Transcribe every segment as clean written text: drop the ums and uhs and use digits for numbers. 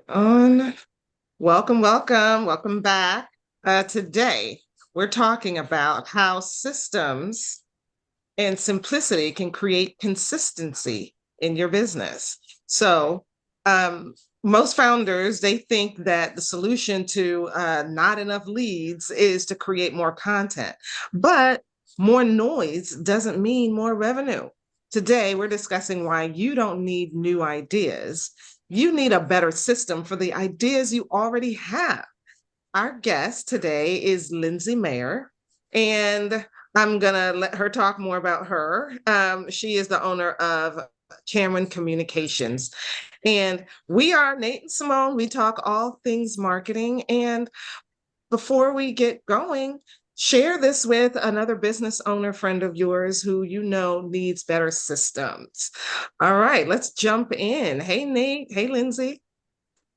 On. Welcome back. Today, we're talking about how systems and simplicity can create consistency in your business. So, um, most founders, they think that the solution to not enough leads is to create more content, but more noise doesn't mean more revenue. Today, we're discussing why you don't need new ideas. You need a better system for the ideas you already have. Our guest today is Lindsay Mayer, and I'm going to let her talk more about her. She is the owner of Cameron Communications. And we are Nate and Simone. We talk all things marketing. And before we get going, share this with another business owner friend of yours who you know needs better systems. All right, let's jump in. Hey, Nate. Hey, Lindsay.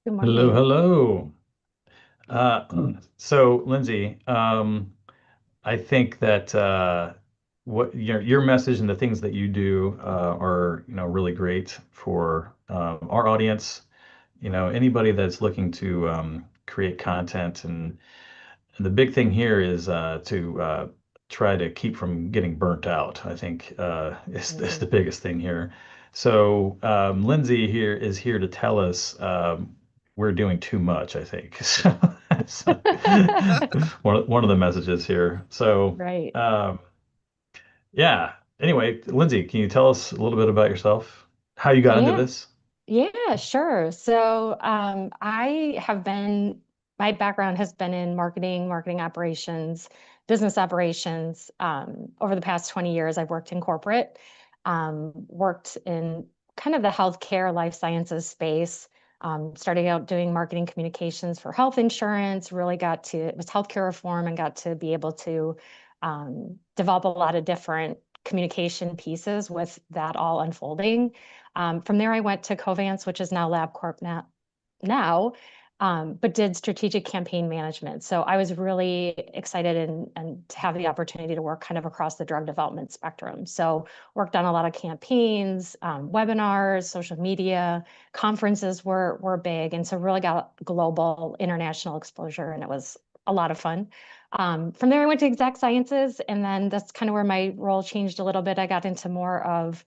Good Hello, morning. hello. So Lindsay, I think that what your message and the things that you do are really great for our audience. Anybody that's looking to create content, and the big thing here is to try to keep from getting burnt out. I think is the Mhm. biggest thing here. So Lindsay here is here to tell us we're doing too much, I think. So one of the messages here. So Right. um, yeah. Anyway, Lindsay, can you tell us a little bit about yourself? How you got into Yeah. this? Yeah, sure. My background has been in marketing operations, business operations. Over the past 20 years, I've worked in corporate, worked in kind of the healthcare, life sciences space. Starting out doing marketing communications for health insurance, it was healthcare reform and got to be able to develop a lot of different communication pieces with that all unfolding. From there, I went to Covance, which is now LabCorp now, but did strategic campaign management. So I was really excited and to have the opportunity to work kind of across the drug development spectrum. So worked on a lot of campaigns, webinars, social media, conferences were big, and so really got global international exposure, and it was a lot of fun. From there, I went to Exact Sciences, and then that's kind of where my role changed a little bit. I got into more of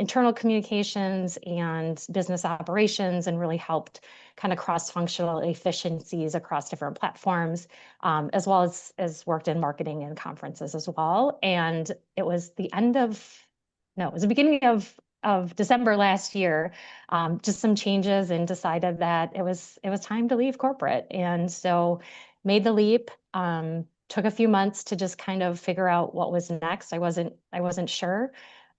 internal communications and business operations and really helped kind of cross-functional efficiencies across different platforms, as well as worked in marketing and conferences as well. And it was the end of, no, it was the beginning of December last year, just some changes and decided that it was time to leave corporate. And so made the leap. Took a few months to just kind of figure out what was next. I wasn't sure.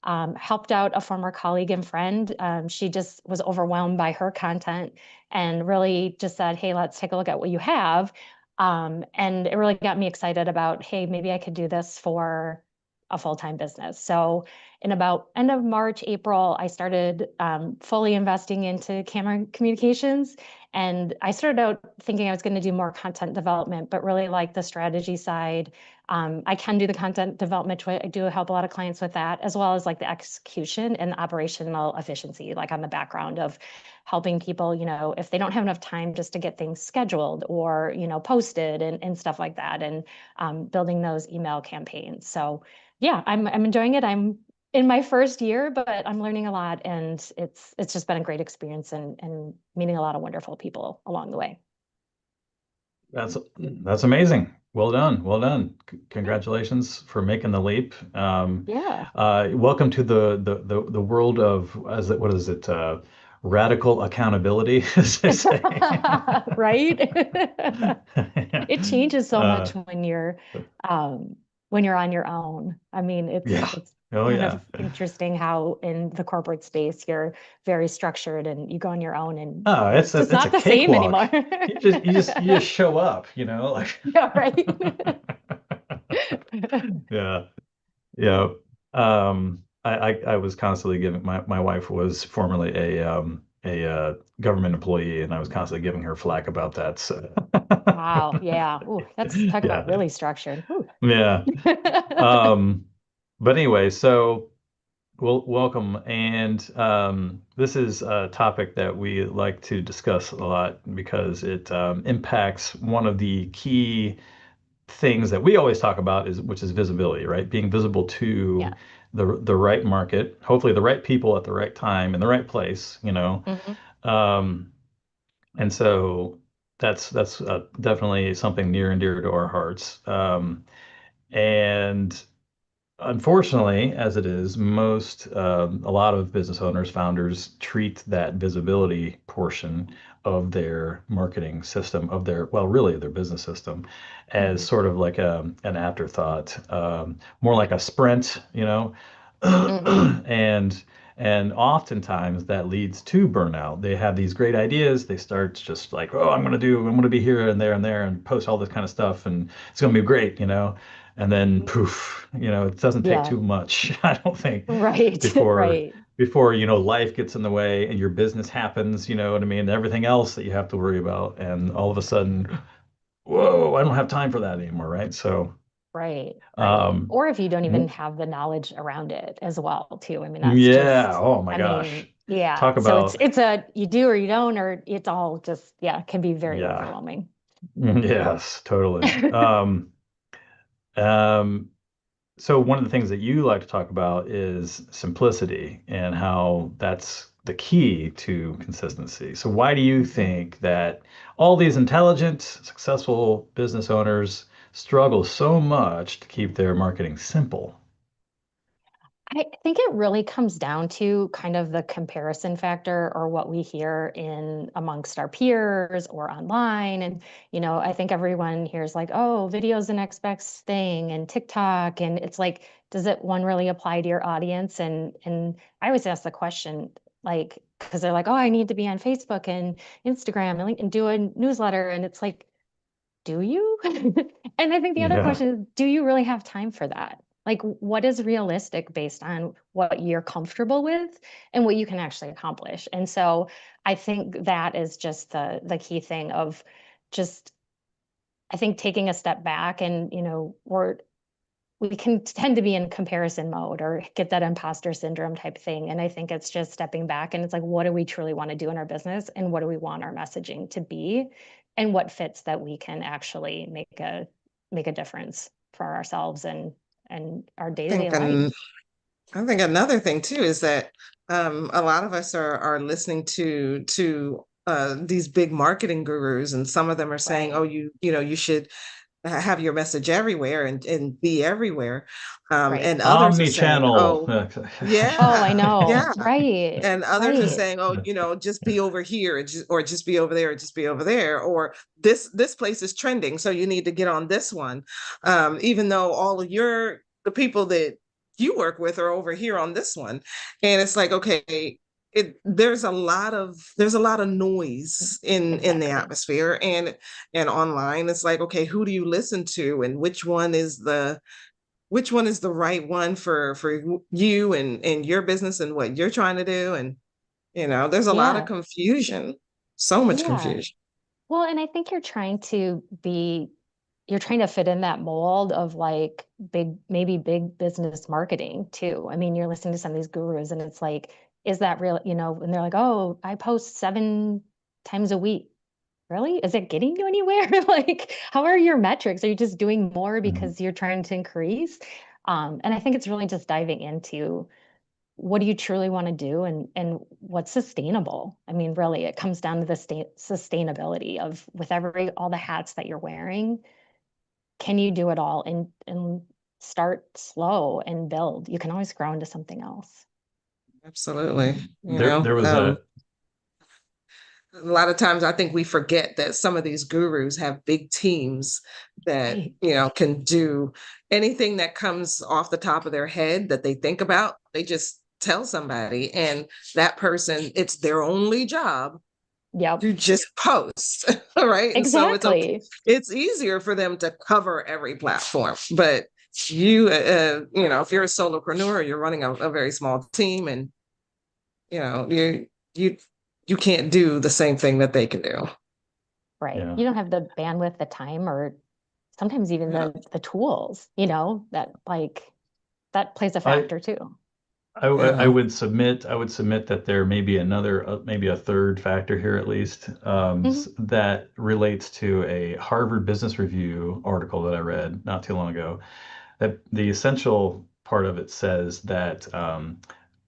Helped out a former colleague and friend. She just was overwhelmed by her content and really just said, "Hey, let's take a look at what you have." And it really got me excited about, hey, maybe I could do this for a full-time business. So in about end of March, April, I started fully investing into Camera Communications. And I started out thinking I was going to do more content development, but really like the strategy side. I can do the content development. I do help a lot of clients with that, as well as like the execution and the operational efficiency, like on the background of helping people, if they don't have enough time just to get things scheduled or, posted and stuff like that, and building those email campaigns. So yeah, I'm enjoying it. I'm in my first year, but I'm learning a lot, and it's just been a great experience and meeting a lot of wonderful people along the way. That's amazing. Well done. Well done. Congratulations for making the leap. Yeah. Welcome to the world of, what is it? Radical accountability, as they say. Right? It changes so much Uh, when you're on your own. I mean, it's yeah. it's Oh kind of yeah. interesting how in the corporate space you're very structured and you go on your own and Oh, it's just it's a not the same cakewalk. anymore. You just show up, like Yeah, right. yeah. Yeah. I was constantly giving my wife was formerly a government employee, and I was constantly giving her flack about that. So Wow. Yeah. Ooh, that's talk about yeah. really structured. Ooh. Yeah. Um, but anyway, so Well, welcome. And this is a topic that we like to discuss a lot because it impacts one of the key things that we always talk about is which is visibility, right? Being visible Yeah. to the right market, hopefully the right people at the right time in the right place, you know. Hmm. Um, and so that's definitely something near and dear to our hearts. And unfortunately, as it is, a lot of business owners, founders treat that visibility portion of their marketing system, of their, well, really their business system, as Hmm. sort of like an afterthought, more like a sprint, you know, Hmm. and and oftentimes that leads to burnout. They have these great ideas. They start just like, oh, I'm going to be here and there and post all this kind of stuff, and it's going to be great, you know. And then poof, you know, it doesn't take Yeah. too much, I don't think, Right. before Right. you know life gets in the way and your business happens, you know what I mean, and everything else that you have to worry about, and all of a sudden, whoa, I don't have time for that anymore, right? So, Right. Right. um, Or if you don't even w- have the knowledge around it as well, too. I mean, that's yeah, just, oh my I gosh, mean, yeah. talk So it's about, it's a you do or you don't, or it's all just, yeah, can be very yeah, overwhelming. yes, totally. Um, So one of the things that you like to talk about is simplicity and how that's the key to consistency. So why do you Mhm. think that all these intelligent, successful business owners struggle so much to keep their marketing simple? I think it really comes down to kind of the comparison factor or what we hear in amongst our peers or online. And, I think everyone hears like, oh, video's the next best thing and TikTok. And it's like, does it one really apply to your audience? And I always ask the question, like, because they're like, oh, I need to be on Facebook and Instagram and do a newsletter. And it's like, do you? And I think the other Yeah. question is, do you really have time for that? Like, what is realistic based on what you're comfortable with and what you can actually accomplish? And so I think that is just the key thing of just, I think taking a step back and, we can tend to be in comparison mode or get that imposter syndrome type thing. And I think it's just stepping back and it's like, what do we truly want to do in our business? And what do we want our messaging to be? And what fits that we can actually make a difference for ourselves and our day-to-day think life. and I think another thing too is that a lot of us are listening to these big marketing gurus, and some of them are saying, Right. "Oh, you should have your message everywhere and be everywhere," Right. and others are saying, Omni-channel. "Oh, Oh, I yeah, know. yeah," Right. and others are Right. saying, "Oh, just be over here, or just be over there, or just be over there, or this place is trending, so you need to get on this one," even though all of the people that you work with are over here on this one, and it's like, okay, there's a lot of noise in the Exactly. atmosphere, and online. It's like, okay, who do you listen to, and which one is the right one for you and your business and what you're trying to do. And there's a lot of Yeah. confusion, so much Yeah. confusion. Well, and I think you're trying to fit in that mold of like maybe big business marketing too. I mean, you're listening to some of these gurus and it's like, is that real? And they're like, oh, I post 7 times a week. Really? Is it getting you anywhere? Like, how are your metrics? Are you just doing more Mhm. because you're trying to increase? And I think it's really just diving into what do you truly want to do and what's sustainable. I mean, really, it comes down to the sustainability of with all the hats that you're wearing, can you do it all and start slow and build? You can always grow into something else. Absolutely. There was A lot of times I think we forget that some of these gurus have big teams that, Right. can do anything that comes off the top of their head that they think about. They just tell somebody, and that person, it's their only job Yep. to just post, right? And so it's okay. Exactly. It's easier for them to cover every platform, but if you're a solopreneur, you're running a very small team, and you you you can't do the same thing that they can do. Right. yeah. You don't have the bandwidth, the time, or sometimes even Yeah. the tools, that plays a I factor too. I Yeah. would submit that there may be another, maybe a third factor here at least, Mhm. that relates to a Harvard Business Review article that I read not too long ago. That the essential part of it says that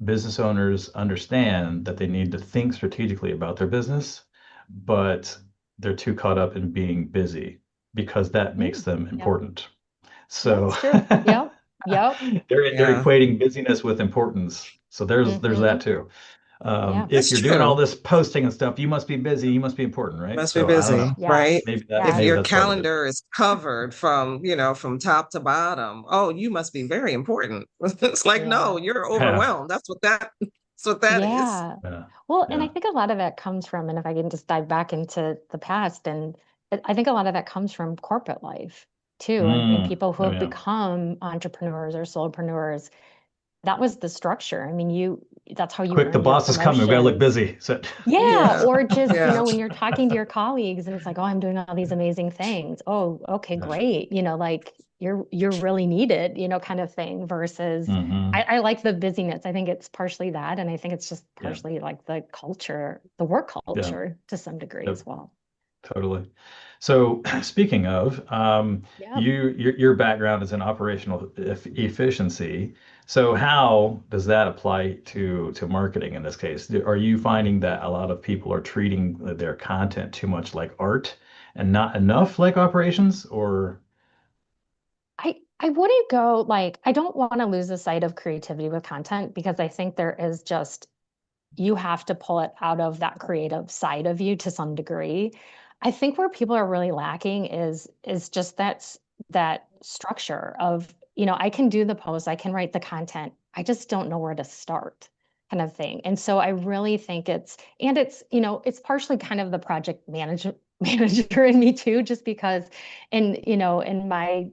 business owners understand that they need to think strategically about their business, but they're too caught up in being busy because that makes Mm. them Yep. important. Yeah, So it's true. Yep. Yep. they're Yeah. equating busyness with importance. So there's that Hmm. too. Yeah. If That's you're doing all true. this posting and stuff, you must be busy, you must be important, right? Must be So I don't busy, know. Yeah. right? Maybe that If Yeah. maybe your that's part of it. calendar is covered from, from top to bottom, oh, you must be very important. It's like, no, Yeah. you're Yeah, overwhelmed. That's what that is. Yeah. yeah, Well, and I yeah. think a lot of that comes from, and if I can just dive back into the past, and I think a lot of that comes from corporate life too, and people who Oh have yeah. become entrepreneurs or solopreneurs. That was the structure. I mean, that's how you Quick, the earned your boss is coming. We've got to look promotions. busy. So Yeah, Yeah. or just, Yeah. when you're talking to your colleagues and it's like, oh, I'm doing all these amazing things. Oh, okay, yeah. great. Like you're really needed, kind of thing versus Hmm. I like the busyness. I think it's partially that, and I think it's just Yeah. partially like the culture, the work Yeah. culture to some degree Yep. as well. Totally. So speaking of, Yep. your background is in operational efficiency. So how does that apply to marketing in this case? Are you finding that a lot of people are treating their content too much like art and not enough like operations? Or I wouldn't go like I don't want to lose the sight of creativity with content because I think there is just you have to pull it out of that creative side of you to some degree. I think where people are really lacking is just that structure of, I can do the post, I can write the content. I just don't know where to start kind of thing. And so I really think it's partially kind of the project manager in me too, just because in my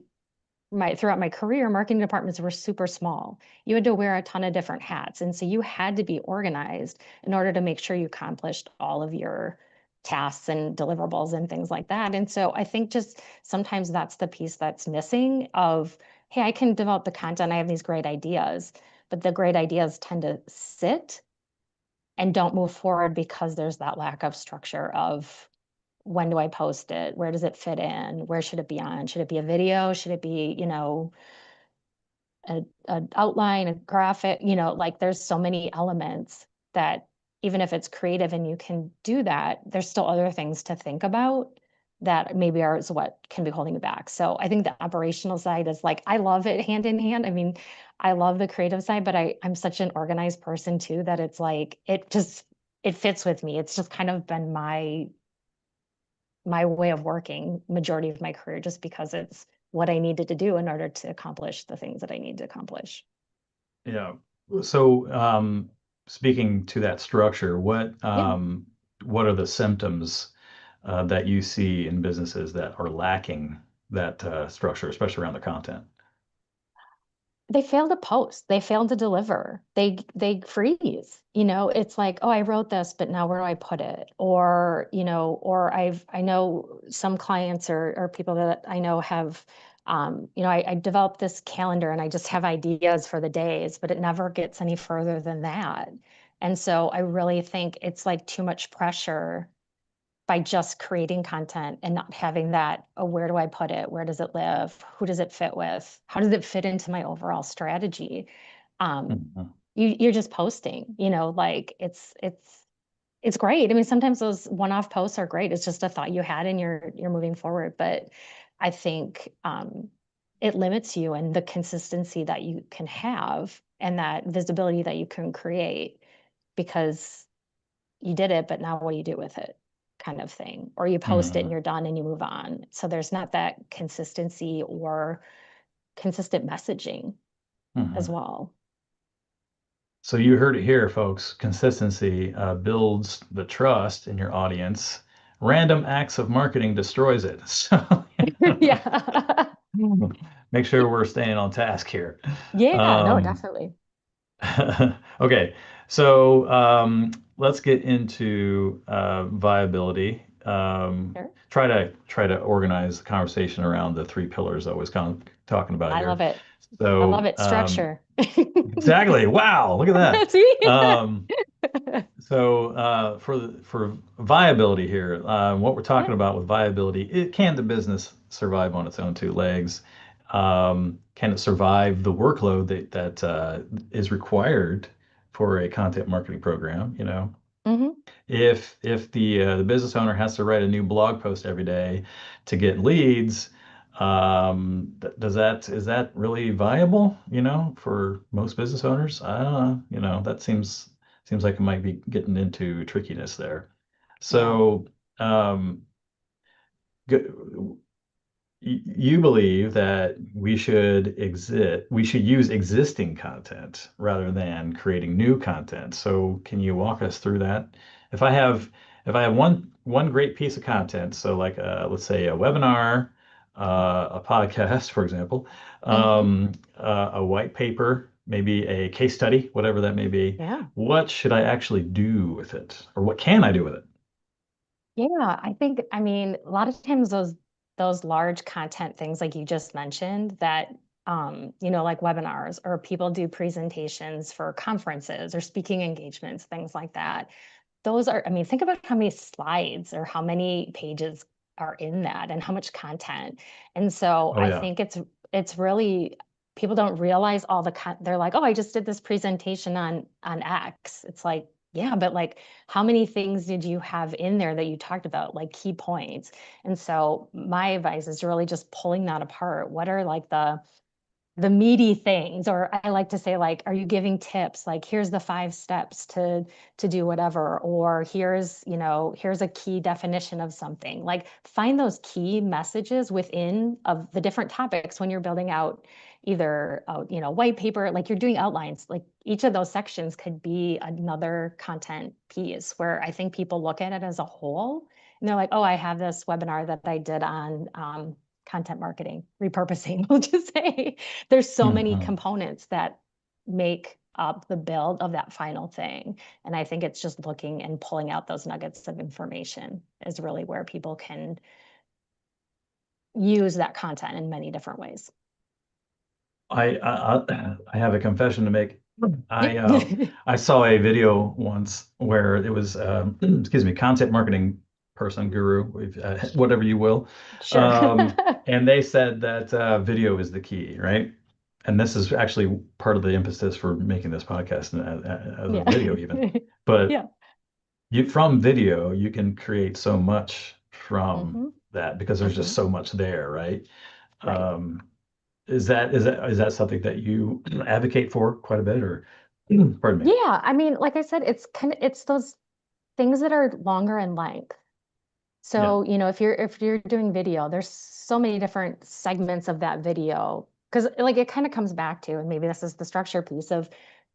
throughout my career, marketing departments were super small. You had to wear a ton of different hats. And so you had to be organized in order to make sure you accomplished all of your tasks and deliverables and things like that. And so I think just sometimes that's the piece that's missing of, hey, I can develop the content, I have these great ideas, but the great ideas tend to sit and don't move forward because there's that lack of structure of when do I post it? Where does it fit in? Where should it be on? Should it be a video? Should it be, a outline, a graphic, like there's so many elements that even if it's creative and you can do that, there's still other things to think about that maybe are is what can be holding you back. So I think the operational side is like I love it hand in hand. I mean, I love the creative side, but I'm such an organized person too that it's like it fits with me. It's just kind of been my way of working majority of my career just because it's what I needed to do in order to accomplish the things that I need to accomplish. yeah. So speaking to that structure, Yeah. what are the symptoms that you see in businesses that are lacking that structure, especially around the content? They fail to post, they fail to deliver, they freeze. It's like, oh, I wrote this, but now where do I put it? Or I know some clients or people that I know have I developed this calendar and I just have ideas for the days, but it never gets any further than that. And so I really think it's like too much pressure by just creating content and not having that, oh, where do I put it? Where does it live? Who does it fit with? How does it fit into my overall strategy? Um, Mhm. you're just posting, like it's great. I mean, sometimes those one-off posts are great. It's just a thought you had and you're moving forward. But I think it limits you and the consistency that you can have and that visibility that you can create because you did it, but now what do you do with it? Kind of thing. Or you post it and Mhm. you're done and you move on. So there's not that consistency or consistent messaging as Mhm. well. So you heard it here, folks. Consistency builds the trust in your audience. Random acts of marketing destroys it. So Yeah. make sure we're staying on task here. Yeah, no, Um, definitely. okay, so let's get into viability. Sure. try to organize the conversation around the three pillars I was kind of talking about I here. love it. I love So it. Structure. exactly. Wow, look at See? that. For viability here, what we're Yeah. talking about with viability, can the business survive on its own two legs? Can it survive the workload that is required for a content marketing program? You know, Hmm. if the business owner has to write a new blog post every day to get leads, is that really viable, you know, for most business owners? I don't know, you know, that seems like it might be getting into trickiness there. Yeah. So, um, go, you believe that we should use existing content rather than creating new content. So can you walk us through that? If I have one great piece of content, so like let's say a webinar, a podcast, for example, Hmm. a white paper, maybe a case study, whatever that may be, Yeah. what should I actually do with it, or what can I do with it? Yeah, I mean, a lot of times those large content things like you just mentioned that like webinars or people do presentations for conferences or speaking engagements, things like that. Those are, I mean, think about how many slides or how many pages are in that and how much content. And so Oh I yeah. think it's really people don't realize all they're like, oh, I just did this presentation on X. It's like, yeah, but like how many things did you have in there that you talked about, like key points? And so my advice is really just pulling that apart. What are like the meaty things, or I like to say, like, are you giving tips, like here's the 5 steps to do whatever, or here's a key definition of something. Like find those key messages within of the different topics when you're building out either white paper, like you're doing outlines, like each of those sections could be another content piece where I think people look at it as a whole and they're like, oh, I have this webinar that I did on content marketing repurposing. We'll just say there's so many Mhm. components that make up the build of that final thing. And I think it's just looking and pulling out those nuggets of information is really where people can use that content in many different ways. I have a confession to make. I Yep. uh, I saw a video once where it was excuse me, content marketing person guru, whatever you will, Sure. and they said that video is the key, right? And this is actually part of the impetus for making this podcast as a Yeah. video even. But Yeah. from video, you can create so much from Hmm. that because there's just Hmm. so much there, right? Right. Um, is that something that you advocate for quite a bit, or pardon me? Yeah. I mean, like I said, it's those things that are longer in length. Yeah. So, if you're doing video, there's so many different segments of that video. Because like it kind of comes back to, and maybe this is the structure piece of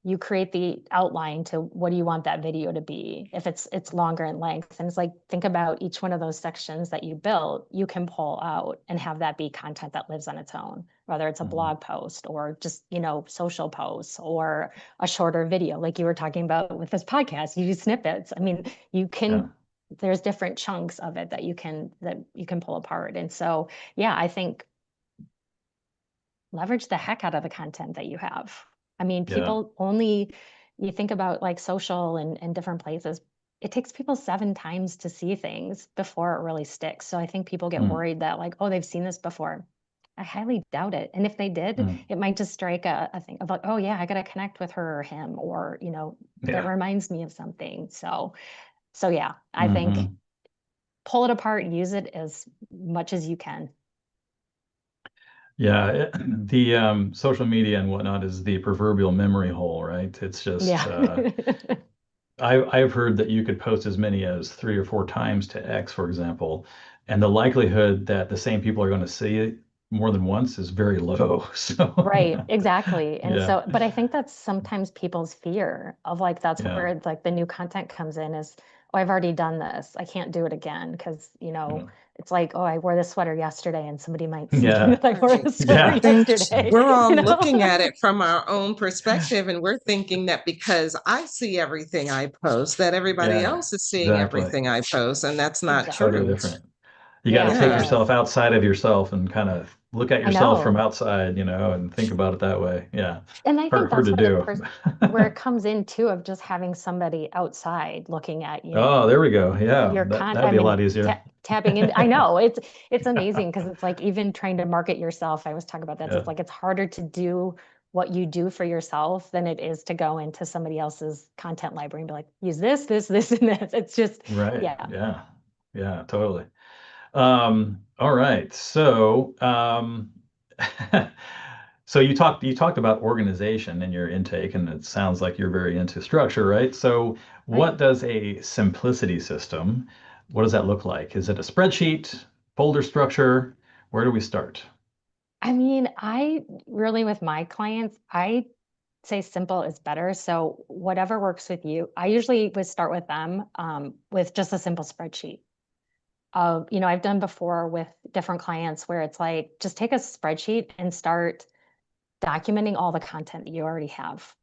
you create the outline to what do you want that video to be if it's longer in length. And it's like think about each one of those sections that you built, you can pull out and have that be content that lives on its own, whether it's a Mhm. blog post or just, social posts or a shorter video, like you were talking about with this podcast, you do snippets. I mean, you Yeah. can there's different chunks of it that you can pull apart. And so, yeah, I think leverage the heck out of the content that you have. I mean, Yeah. people only, you think about like social and different places, it takes people 7 times to see things before it really sticks. So I think people get Mm. worried that like, oh, they've seen this before. I highly doubt it. And if they did, Mm. it might just strike a thing of like, oh yeah, I got to connect with her or him, or, that Yeah. reminds me of something. So yeah, I think Hmm. pull it apart, use it as much as you can. Yeah. The social media and whatnot is the proverbial memory hole, right? It's just Yeah. I've heard that you could post as many as 3 or 4 times to X, for example, and the likelihood that the same people are going to see it more than once is very low. So Right, exactly. And yeah. so, but I think that's sometimes people's fear of like, that's where Yeah. like the new content comes in is, I've already done this. I can't do it again because, Yeah. it's like, oh, I wore this sweater yesterday and somebody might see Yeah. that I wore Right. this sweater Yeah. And yesterday, we're all you know? looking at it from our own perspective, and we're thinking that because I see everything I post, that everybody Yeah. else is seeing Exactly. everything I post, and that's not Exactly. Totally true. different. You got to Yeah, take Yeah. yourself outside of yourself and kind of look at I yourself from know. outside, and think about it that way. Yeah. And I think Hard that's to do. where it comes in too, of just having somebody outside looking at, Oh, there we go. Yeah. your That'd I be a mean, lot easier. tapping in. I know it's amazing because it's like even trying to market yourself. I was talking about that. So Yeah. it's like it's harder to do what you do for yourself than it is to go into somebody else's content library and be like, use this, and this. It's just, Right. yeah, Yeah. Yeah, totally. All right. So you talked about organization in your intake, and it sounds like you're very into structure, right? So what right. does a simplicity system, what does that look like? Is it a spreadsheet, folder structure? Where do we start? I mean, I really with my clients, I say simple is better. So whatever works with you. I usually would start with them with just a simple spreadsheet. I've done before with different clients where it's like, just take a spreadsheet and start documenting all the content that you already have.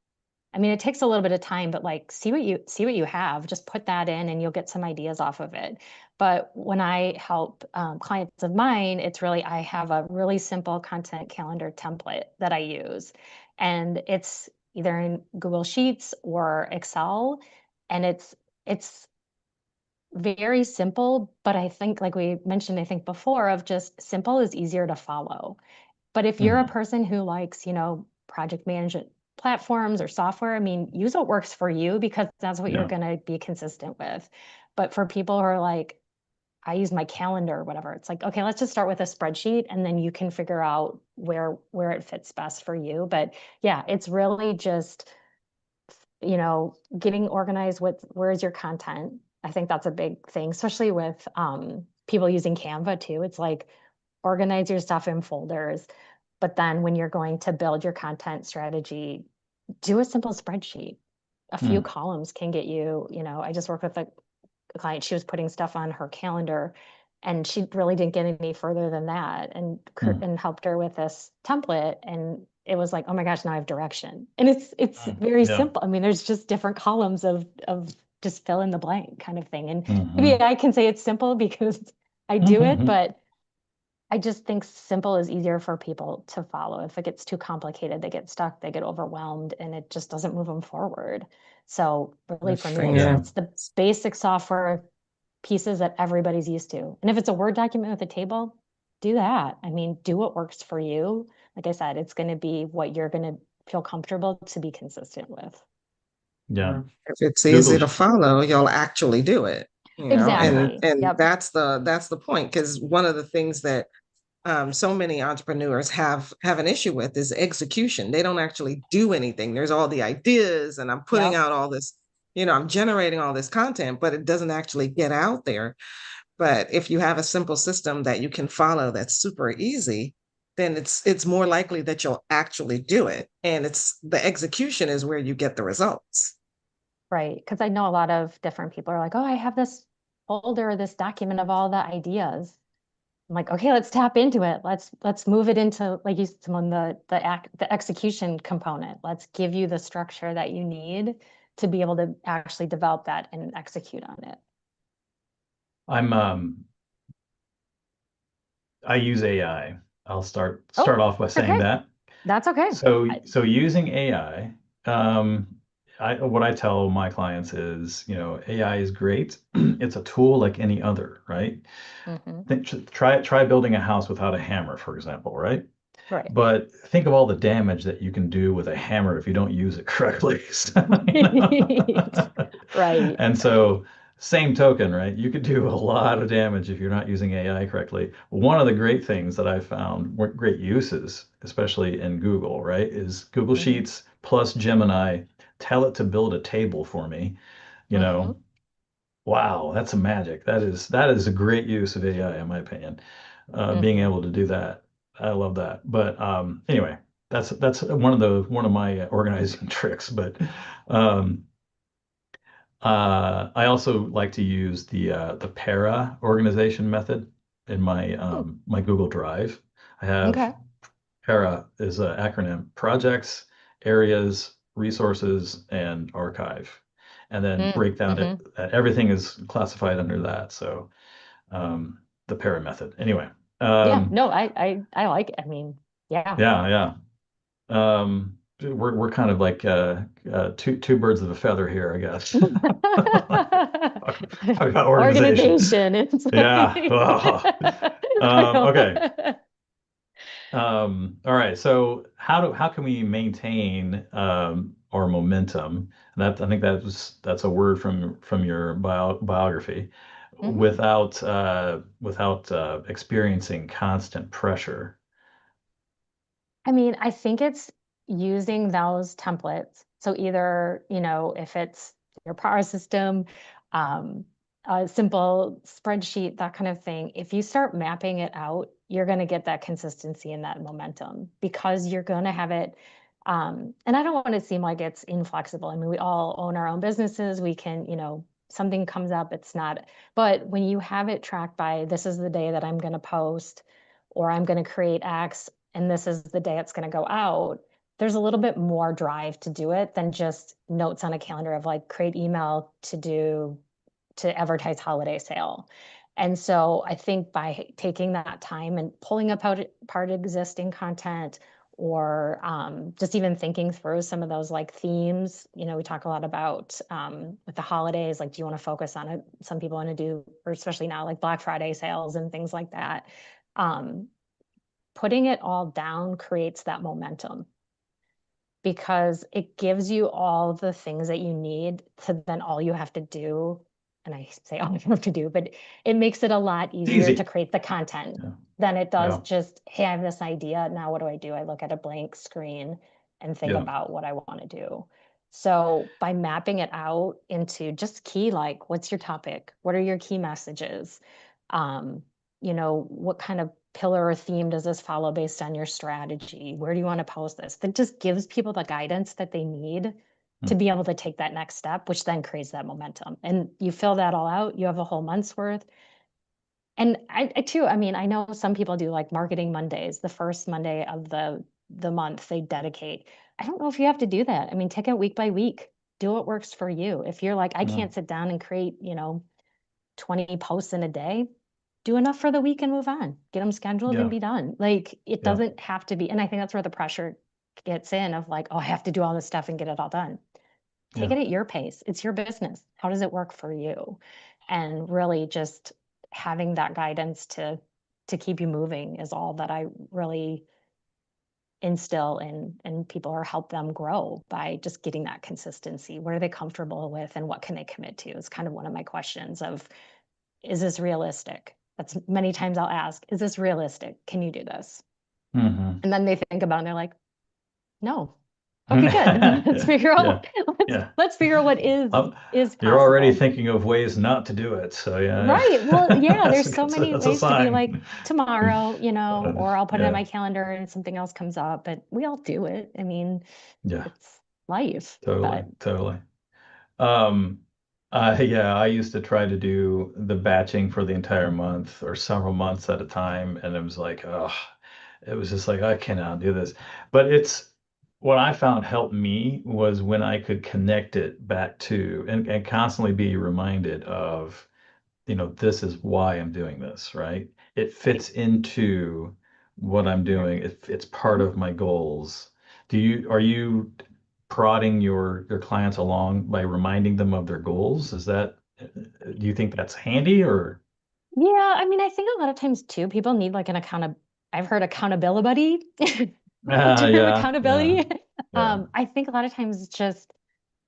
I mean, it takes a little bit of time, but like see what you have, just put that in and you'll get some ideas off of it. But when I help clients of mine, it's really I have a really simple content calendar template that I use, and it's either in Google Sheets or Excel, and it's very simple, but I think like we mentioned, I think before of just simple is easier to follow. But if you're a Mhm. person who likes, project management platforms or software, I mean, use what works for you because that's what you're Yeah. going to be consistent with. But for people who are like, I use my calendar or whatever, it's like, okay, let's just start with a spreadsheet and then you can figure out where it fits best for you. But yeah, it's really just, getting organized with where is your content. I think that's a big thing, especially with people using Canva too. It's like organize your stuff in folders. But then when you're going to build your content strategy, do a simple spreadsheet. A few Mm. columns can get you, I just worked with a client, she was putting stuff on her calendar and she really didn't get any further than that Mm. and helped her with this template and it was like, oh my gosh, now I have direction. And it's Mm. very Yeah. simple. I mean, there's just different columns of just fill in the blank kind of thing. And maybe Hmm. I can say it's simple because I do it, Hmm. but I just think simple is easier for people to follow. If it gets too complicated, they get stuck, they get overwhelmed, and it just doesn't move them forward. So really That's for fair. me, Yeah. it's the basic software pieces that everybody's used to. And if it's a Word document with a table, do that. I mean, do what works for you. Like I said, it's going to be what you're going to feel comfortable to be consistent with. Yeah. If it's Google. easy to follow, you'll actually do it, Yeah. and Exactly. Yep. that's the point. Because one of the things that so many entrepreneurs have an issue with is execution. They don't actually do anything. There's all the ideas, and I'm putting Yep. out all this, I'm generating all this content, but it doesn't actually get out there. But if you have a simple system that you can follow that's super easy, then it's more likely that you'll actually do it. And it's the execution is where you get the results. Right. Because I know a lot of different people are like, oh, I have this folder, this document of all the ideas. I'm like, okay, let's tap into it. Let's move it into like you said, on the execution component. Let's give you the structure that you need to be able to actually develop that and execute on it. I'm I use AI. I'll start Oh, off by saying okay. that. That's okay. So using AI, um, what I tell my clients is, AI is great. It's a tool like any other, right? Mhm. Try building a house without a hammer, for example, right? Right. But think of all the damage that you can do with a hammer if you don't use it correctly. So, Right. and so, same token, right? You could do a lot of damage if you're not using AI correctly. One of the great things that I found were great uses, especially in Google, right, is Google Mhm. Sheets plus Gemini. Tell it to build a table for me. You Mhm. know, wow, that's a magic. That is a great use of AI, in my opinion. Being Mhm. able to do that, I love that. But anyway, that's one of my organizing tricks. But um, I also like to use the para organization method in my Hmm, my Google Drive. I have okay. para is an acronym: projects, areas, resources, and archive. And then break down it. Mm-hmm. Everything is classified under that. So the para method. Anyway, Yeah, um, no, I like it. I mean, yeah. yeah, yeah. We're kind of like two birds of a feather here, I guess. Talk about organization. Organization. It's Yeah. like Ugh. I Okay. know. All right. So how can we maintain our momentum? That I think that's a word from your biography Mhm. without experiencing constant pressure. I mean, I think it's using those templates. So either, if it's your power system, um, a simple spreadsheet, that kind of thing, if you start mapping it out, you're going to get that consistency and that momentum because you're going to have it. And I don't want to seem like it's inflexible. I mean, we all own our own businesses. We can, something comes up, it's not, but when you have it tracked by this is the day that I'm going to post or I'm going to create X, and this is the day it's going to go out, there's a little bit more drive to do it than just notes on a calendar of like create email to advertise holiday sale. And so I think by taking that time and pulling apart existing content or just even thinking through some of those like themes, we talk a lot about with the holidays, like, do you want to focus on it? Some people want to do, or especially now, like Black Friday sales and things like that. Um, Putting it all down creates that momentum because it gives you all the things that you need to then all you have to do. And I say all you have to do, but it makes it a lot It's easier to easy. create the content Yeah. than it does Yeah. just, hey, I have this idea. Now what do? I look at a blank screen and think Yeah. about what I want to do. So by mapping it out into just key, like what's your topic? What are your key messages? Um, what kind of pillar or theme does this follow based on your strategy? Where do you want to post this? That just gives people the guidance that they need to Hmm. be able to take that next step, which then creates that momentum. And you fill that all out, you have a whole month's worth. And I too, I mean, I know some people do like marketing Mondays, the first Monday of the month they dedicate. I don't know if you have to do that. I mean, take it week by week. Do what works for you. If you're like, I Yeah. can't sit down and create, 20 posts in a day, do enough for the week and move on. Get them scheduled and Yeah. be done. Like it Yeah. doesn't have to be. And I think that's where the pressure gets in of like, oh, I have to do all this stuff and get it all done. Take Yeah. it at your pace. It's your business. How does it work for you? And really just having that guidance to keep you moving is all that I really instill in people or help them grow by just getting that consistency. What are they comfortable with and what can they commit to? It's kind of one of my questions of, is this realistic? That's many times I'll ask, is this realistic? Can you do this? Hmm. And then they think about it and they're like, no. Okay, good. Let's figure Yeah. out let's Yeah. let's figure out what Um, is you're already possible. thinking of ways not to do it. So yeah, Right. Well, yeah, there's so many that's a ways to be like sign. tomorrow, or I'll put it on Yeah. my calendar and something else comes up, but we all do it. I mean, Yeah. it's life. Totally. But Totally. Um, yeah, I used to try to do the batching for the entire month or several months at a time, and it was like, oh, it was just like I cannot do this. But it's what I found helped me was when I could connect it back to and constantly be reminded of, this is why I'm doing this, right? It right. fits into what I'm doing. It's part Mhm. of my goals. Are you prodding your clients along by reminding them of their goals? Do you think that's handy or? Yeah, I mean, I think a lot of times too, people need like I've heard accountability, term Yeah, yeah, accountability. yeah. I think a lot of times it's just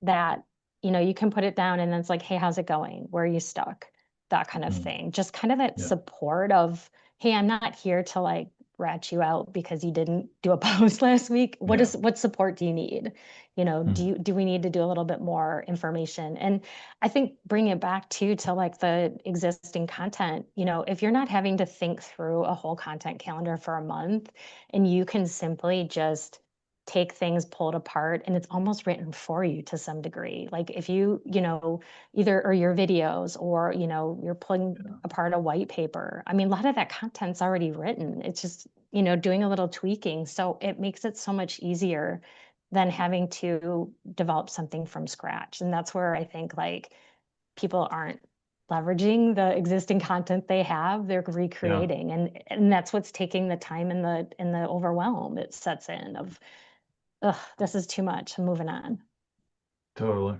that, you can put it down and then it's like, hey, how's it going? Where are you stuck? That kind of Mm, thing. Just kind of that yeah. support of, hey, I'm not here to like rat you out because you didn't do a post last week. Yeah. What support do you need? Mm, Do we need to do a little bit more information? And I think bring it back to like the existing content, if you're not having to think through a whole content calendar for a month and you can simply just take things, pull it apart, and it's almost written for you to some degree. Like if you, either or your videos or, you're pulling apart a white paper. I mean, a lot of that content's already written. It's just, doing a little tweaking. So it makes it so much easier than having to develop something from scratch. And that's where I think like people aren't leveraging the existing content they have, they're recreating. And that's what's taking the time and the overwhelm it sets in of, ugh, this is too much. I'm moving on. Totally.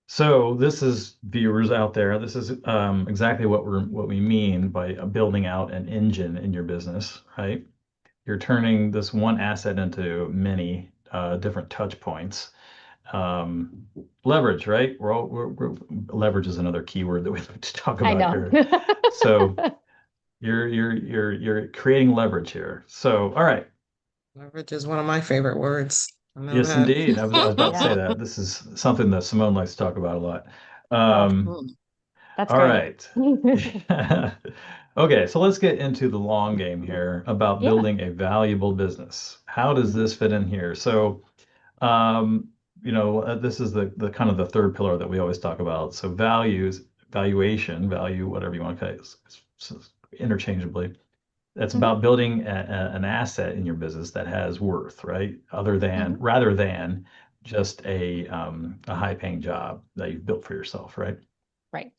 So this is viewers out there. This is exactly what we mean by building out an engine in your business, right? You're turning this one asset into many different touch points. Leverage, right? Leverage is another keyword that we like to talk I about know. here. So you're creating leverage here. So all right. Leverage is one of my favorite words. I know Yes, that. indeed. I was about to say Yeah. that. This is something that Simone likes to talk about a lot. Oh, Mm. that's All great. right. Okay, so let's get into the long game here about Yeah. building a valuable business. How does this fit in here? So, this is the kind of the third pillar that we always talk about. So valuation, value, whatever you want to call it, interchangeably. That's Mhm. about building an asset in your business that has worth, right? Mhm. Rather than just a high-paying job that you've built for yourself, right? Right.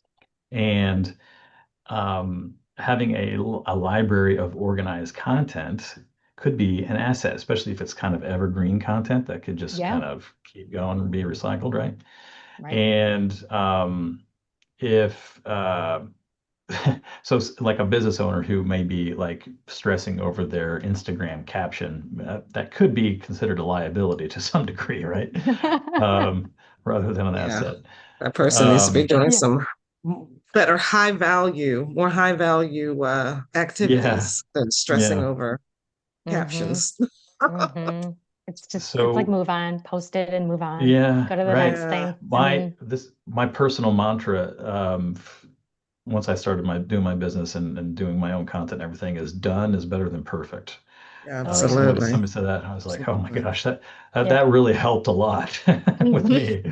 And having a library of organized content could be an asset, especially if it's kind of evergreen content that could just Yeah. kind of keep going and be recycled, right? Right. And if so like a business owner who may be like stressing over their Instagram caption, that could be considered a liability to some degree, right? Rather than an Yeah, asset. that person needs to be doing Yeah. some better more high value Yeah, activities than stressing yeah. over Mm-hmm. captions. Mm-hmm. It's like So move on, post it and move on. yeah, Go to the right. next Yeah. thing. I mean, My personal mantra, once I started doing my business and doing my own content and everything, is done is better than perfect. oh yeah. Absolutely. Somebody said that, and I was like, oh my Absolutely. gosh, that Yep. that really helped a lot with me.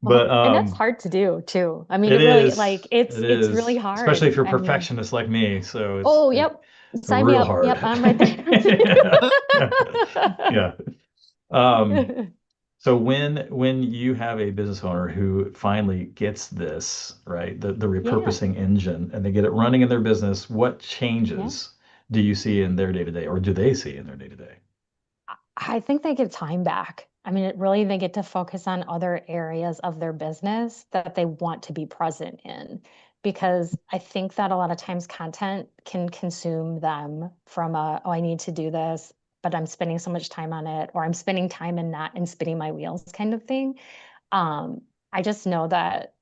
But Well, and that's hard to do too. I mean, it it really is, like it's really especially hard. if you're a I mean, perfectionist like me. So it's oh, yep. Sign me real up. hard. Yep, I'm right there with Yeah. Um, So when you have a business owner who finally gets this, right, the Yeah. repurposing engine, and they get it running in their business, what Yeah. changes do you see in their day to day, or do they see in their day to day? I think they get time back. I mean, it really, they get to focus on other areas of their business that they want to be present in. Because I think that a lot of times content can consume them from oh, I need to do this, but I'm spending so much time on it, or I'm spending time and not and spinning my wheels kind of thing. Um, I just know that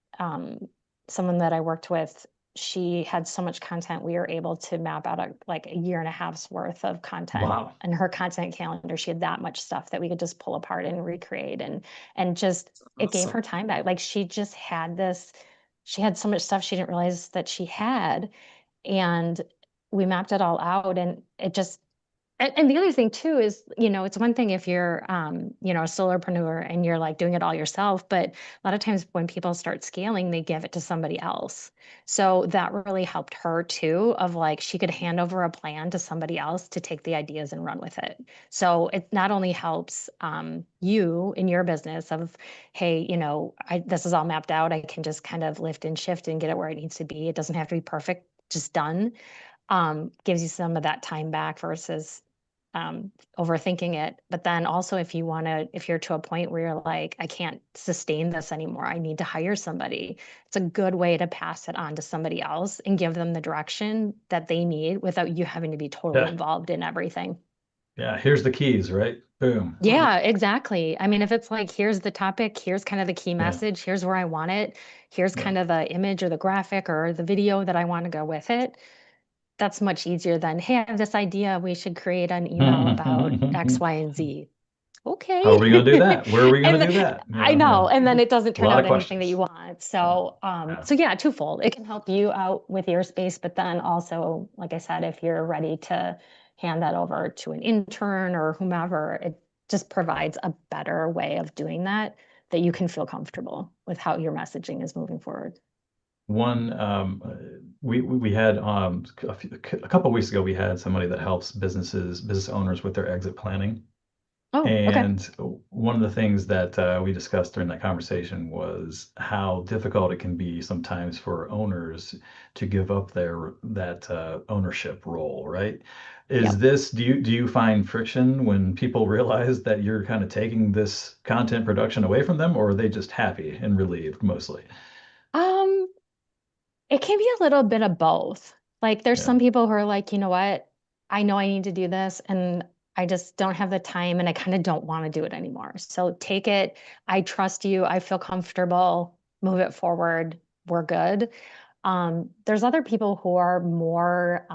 someone that I worked with, she had so much content, we were able to map out like a year and a half's worth of content Wow. in her content calendar. She had that much stuff that we could just pull apart and recreate, and just it gave Awesome. her time back. Like she just had this, she had so much stuff she didn't realize that she had, and we mapped it all out, and it just and the other thing too is, it's one thing if you're, a solopreneur and you're like doing it all yourself, but a lot of times when people start scaling, they give it to somebody else. So that really helped her too, of like she could hand over a plan to somebody else to take the ideas and run with it. So it not only helps you in your business of, hey, this is all mapped out. I can just kind of lift and shift and get it where it needs to be. It doesn't have to be perfect, just done. Gives you some of that time back versus overthinking it. But then also if you're to a point where you're like, I can't sustain this anymore, I need to hire somebody. It's a good way to pass it on to somebody else and give them the direction that they need without you having to be totally Yeah. involved in everything. Yeah. Here's the keys, right? Boom. Mm. Yeah, exactly. I mean, if it's like, here's the topic, here's kind of the key Yeah. message, here's where I want it, here's Yeah. kind of the image or the graphic or the video that I want to go with it, that's much easier than, hey, I have this idea. We should create an email about X, Y, and Z. How are Okay. we going to do that? Where are we going And to do that? I Yeah. know. And then it doesn't A turn lot out of anything that you questions. want. Yeah. So, Yeah. so yeah, twofold. It can help you out with your space, but then also, like I said, if you're ready to hand that over to an intern or whomever, just provides a better way of doing that you can feel comfortable with how your messaging is moving forward. One, we had a couple of weeks ago, we had somebody that helps business owners with their exit planning. Oh, okay. And one of the things that we discussed during that conversation was how difficult it can be sometimes for owners to give up that ownership role, right? Yep. Do you find friction when people realize that you're kind of taking this content production away from them, or are they just happy and relieved mostly? Um, it can be a little bit of both. Like there's Yeah. some people who are like, you know what? I know I need to do this and I just don't have the time and I kind of don't want to do it anymore. So take it. I trust you. I feel comfortable. Move it forward. We're good. There's other people who are more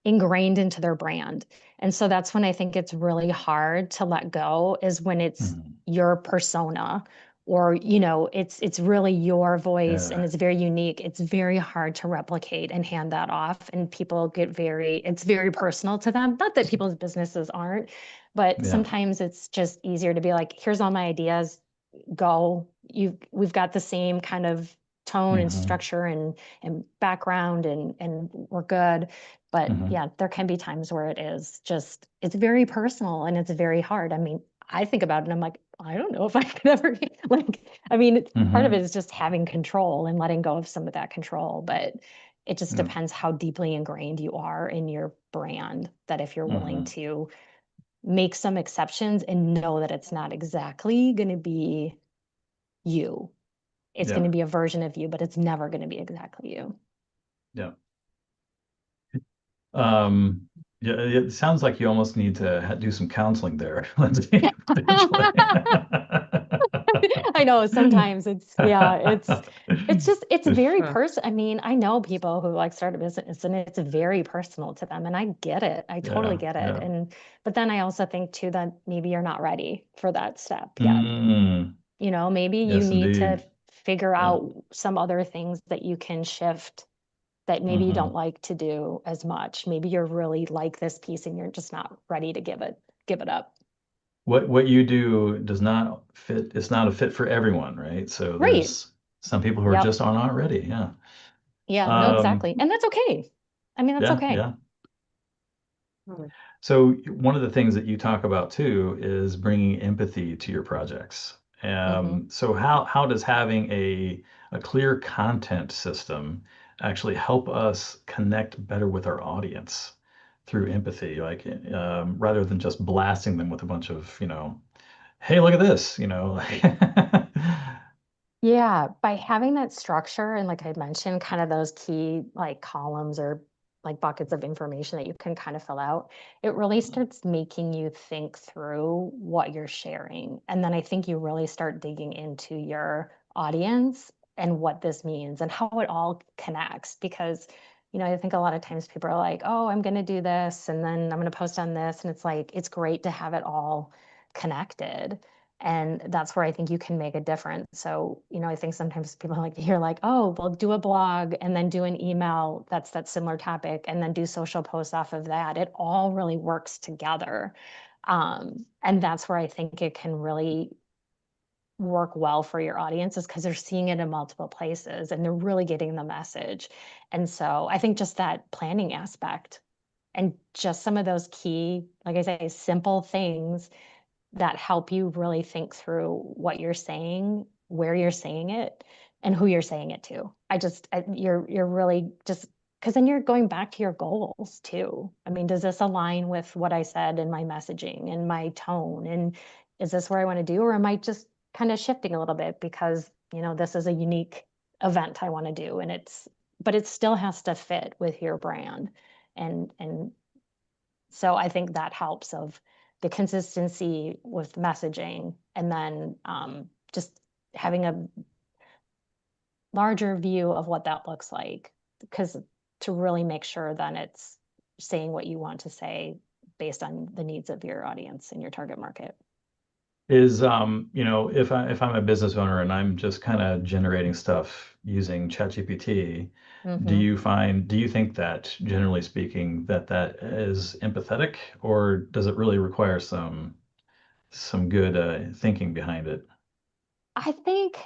ingrained into their brand. And so that's when I think it's really hard to let go, is when it's Mhm. your persona, or it's really your voice and Yeah. it's very unique. It's very hard to replicate and hand that off, and people get it's very personal to them. Not that people's businesses aren't, but Yeah. sometimes it's just easier to be like, here's all my ideas, go. We've got the same kind of tone and Hmm. structure and background, and we're good. But Hmm. yeah, there can be times where it's very personal and it's very hard. I mean, I think about it and I'm like, I don't know if I could ever like, I mean, part of it Hmm. is just having control and letting go of some of that control, but it just Yeah. depends how deeply ingrained you are in your brand, that if you're willing Hmm. to make some exceptions and know that it's not exactly going to be you. It's going Yeah. to be a version of you, but it's never going to be exactly you. Yeah. Um, yeah, it sounds like you almost need to do some counseling there, Lindsay, potentially. I know sometimes it's very Huh. personal. I mean, I know people who like start a business and it's very personal to them, and I get it. I totally Yeah, get it. yeah. But then I also think too that maybe you're not ready for that step yet. Mm, Maybe you yes, need to indeed. figure Yeah. out some other things that you can shift, that maybe you don't Hmm. like to do as much. Maybe you're really like this piece and you're just not ready to give it up. What you do does not fit, it's not a fit for everyone, right? So Right. there's some people who are Yep. just are not ready. Yeah. Yeah, no, Um, exactly. And that's okay. I mean, that's yeah, okay. yeah. Hmm. So one of the things that you talk about too is bringing empathy to your projects. Hmm. So how does having a clear content system actually help us connect better with our audience through empathy, like rather than just blasting them with a bunch of, hey, look at this, Yeah, by having that structure and like I mentioned, kind of those key like columns or like buckets of information that you can kind of fill out, it really starts making you think through what you're sharing. And then I think you really start digging into your audience and what this means and how it all connects. Because, I think a lot of times people are like, oh, I'm going to do this and then I'm going to post on this. And it's like, it's great to have it all connected. And that's where I think you can make a difference. So, I think sometimes people like to hear like, oh, well, do a blog and then do an email that's that similar topic and then do social posts off of that. It all really works together. And that's where I think it can really work well for your audience, is because they're seeing it in multiple places and they're really getting the message. And so I think just that planning aspect and just some of those key, like I say, simple things that help you really think through what you're saying, where you're saying it, and who you're saying it to. You're really just, because then you're going back to your goals too. I mean, does this align with what I said in my messaging and my tone? And is this where I want to do, or am I just kind of shifting a little bit because, this is a unique event I want to do, and but it still has to fit with your brand. And so I think that helps, of the consistency with messaging, and then just having a larger view of what that looks like, because to really make sure then it's saying what you want to say based on the needs of your audience and your target market. is if I'm a business owner and I'm just kind of generating stuff using ChatGPT, Mhm. do you think that generally speaking that is empathetic, or does it really require some good thinking behind it? I think,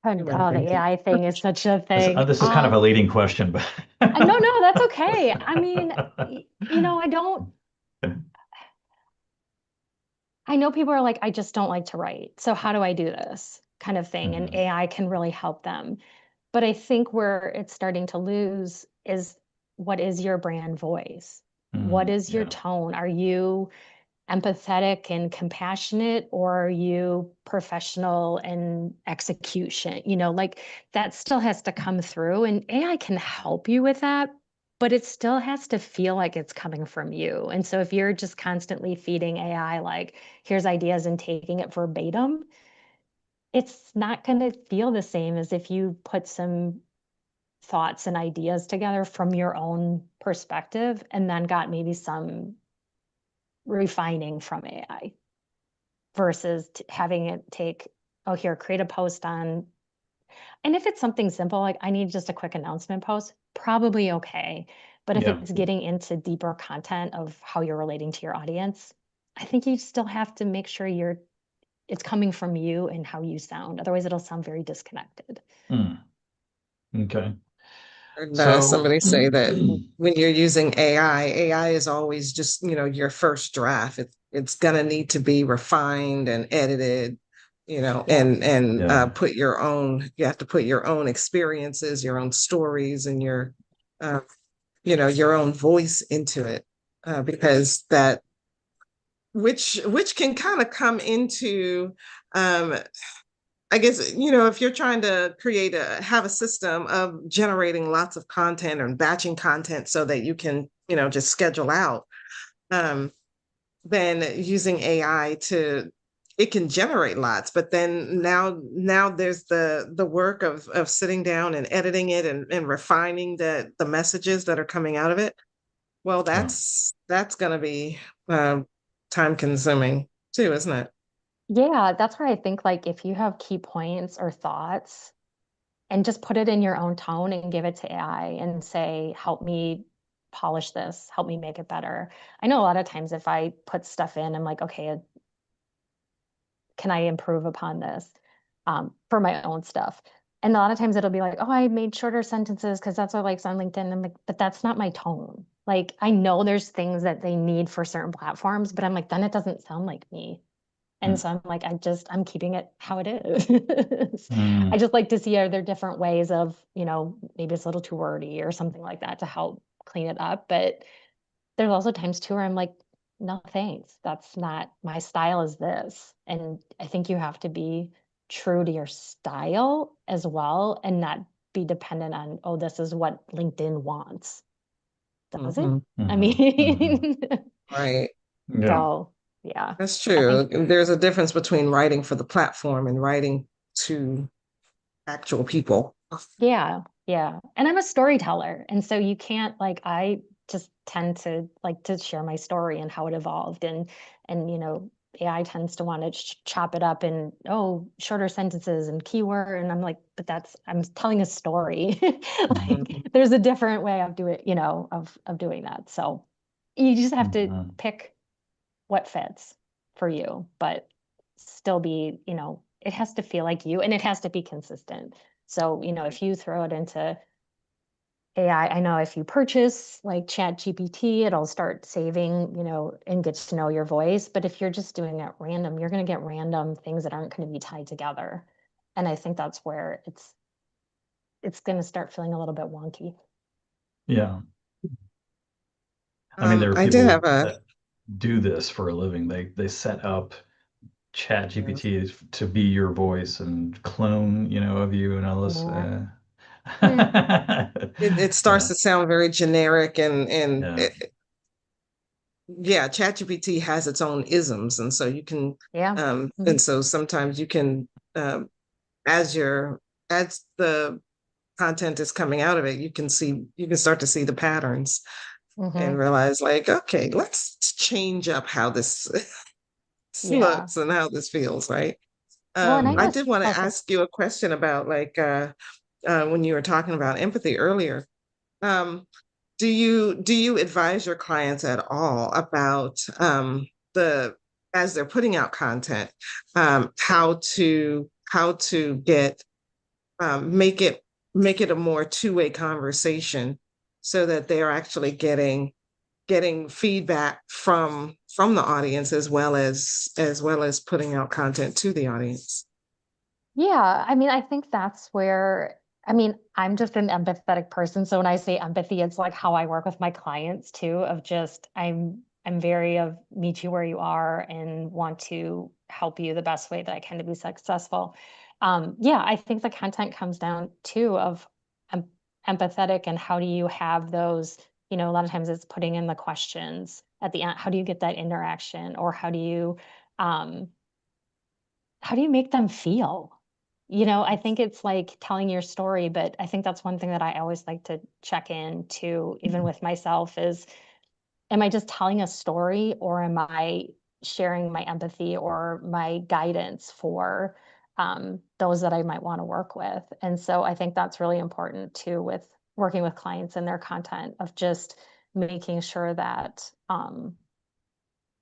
Human the thinking. AI thing is such a thing. This is kind of a leading question, but No, no, that's okay. I mean, I don't, I know people are like, I just don't like to write. So how do I do this kind of thing? And Mhm. AI can really help them. But I think where it's starting to lose is, what is your brand voice? What is your Yeah. tone? Are you empathetic and compassionate, or are you professional and execution? Like, that still has to come through, and AI can help you with that, but it still has to feel like it's coming from you. And so if you're just constantly feeding AI, like, here's ideas and taking it verbatim, it's not going to feel the same as if you put some thoughts and ideas together from your own perspective and then got maybe some refining from AI, versus having it take, oh, here, create a post on, and if it's something simple, like I need just a quick announcement post, probably okay. But if Yeah. it's getting into deeper content of how you're relating to your audience, I think you still have to make sure it's coming from you and how you sound. Otherwise, it'll sound very disconnected. Mm. Okay. Heard So, somebody say that when you're using AI is always just, your first draft. It's gonna need to be refined and edited, Yeah. yeah. you have to put your own experiences, your own stories, and uh, your own voice into it, because that which can kind of come into um I guess, if you're trying to have a system of generating lots of content and batching content so that you can, just schedule out, um, then using AI it can generate lots, but then now there's the work of sitting down and editing it and refining the messages that are coming out of it. Well, Yeah. that's going to be time consuming too, isn't it? Yeah, that's where I think, like, if you have key points or thoughts, and just put it in your own tone and give it to AI and say, help me polish this, help me make it better. I know a lot of times if I put stuff in, I'm like, okay, can I improve upon this, for my own stuff? And a lot of times it'll be like, oh, I made shorter sentences because that's what I like on LinkedIn. I'm like, but that's not my tone. Like, I know there's things that they need for certain platforms, but I'm like, then it doesn't sound like me. And Mm. so I'm like, I'm keeping it how it is. I Mm. just like to see, are there different ways of, maybe it's a little too wordy or something like that to help clean it up. But there's also times too where I'm like, no, thanks. That's not my style, is this. And I think you have to be true to your style as well and not be dependent on, oh, this is what LinkedIn wants. Does it? Hmm. I Mhm. Mhm. mean, Right. Yeah. so yeah, That's I true. think. There's a difference between writing for the platform and writing to actual people. Yeah, yeah. And I'm a storyteller. And so you can't, like, I just tend to like to share my story and how it evolved. And AI tends to want to chop it up in, oh, shorter sentences and keyword. And I'm like, but I'm telling a story. Like, Mhm. there's a different way of doing, of doing that. So you just have to Mhm. pick what fits for you, but still it has to feel like you, and it has to be consistent. So, if you throw it into AI, I know if you purchase like Chat GPT, it'll start saving, and gets to know your voice. But if you're just doing it random, you're going to get random things that aren't going to be tied together. And I think that's where it's going to start feeling a little bit wonky. Yeah. I mean, there are I did have people a that do this for a living. They set up Chat Yes. GPT to be your voice and clone, of you and all this. Yeah. Yeah. it starts Yeah. to sound very generic and Yeah. yeah, ChatGPT has its own isms, and so you can Yeah. and Mhm. so sometimes you can um as the content is coming out of it, you can start to see the patterns and Mhm. realize like, okay, let's change up how this Yeah. looks and how this feels, right? Well, and I I Mhm. did guess, want to okay. ask you a question about like when you were talking about empathy earlier. Um, do you advise your clients at all about the as they're putting out content, how to get make it a more two-way conversation so that they're actually getting feedback from the audience as well as putting out content to the audience. Yeah, I mean, I think that's where, I mean, I'm just an empathetic person. So when I say empathy, it's like how I work with my clients too, of just I'm very of meet you where you are and want to help you the best way that I can to be successful. Yeah, I think the content comes down to of em empathetic and how do you have those, a lot of times it's putting in the questions at the end. How do you get that interaction or um how do you make them feel? I think it's like telling your story, but I think that's one thing that I always like to check in to, even with myself, is am I just telling a story or am I sharing my empathy or my guidance for those that I might want to work with? And so I think that's really important too with working with clients and their content of just making sure that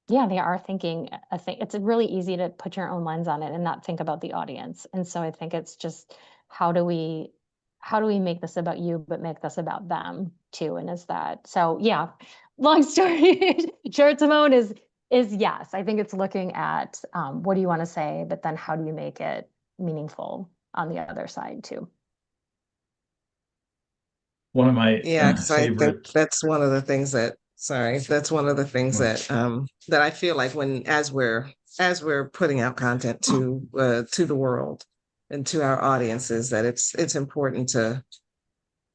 yeah, they are thinking a thing. It's really easy to put your own lens on it and not think about the audience. And so I think it's just how do we how do we make this about you, but make this about them too? And is that so? Yeah, long story short, Simone is yes. I think it's looking at what do you want to say, but then how do you make it meaningful on the other side too? One of my Yeah, because I think favorite. that's one of the things Well, that I feel like when as we're putting out content to the world and to our audiences, that it's important to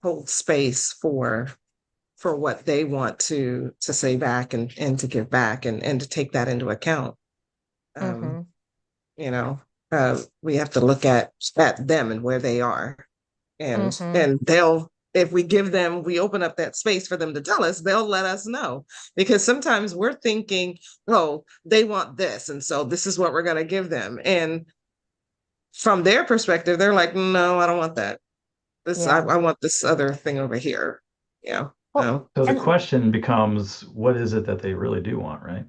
hold space for what they want to say back and to give back and to take that into account. Um, Hmm. you know, we have to look at them and where they are, and Hmm. and they'll if we open up that space for them to tell us, they'll let us know, because sometimes we're thinking, oh, they want this, and so this is what we're going to give them, and from their perspective they're like, no, I don't want that. Yeah. I want this other thing over here. Yeah. Well, so the and question becomes, what is it that they really do want, right?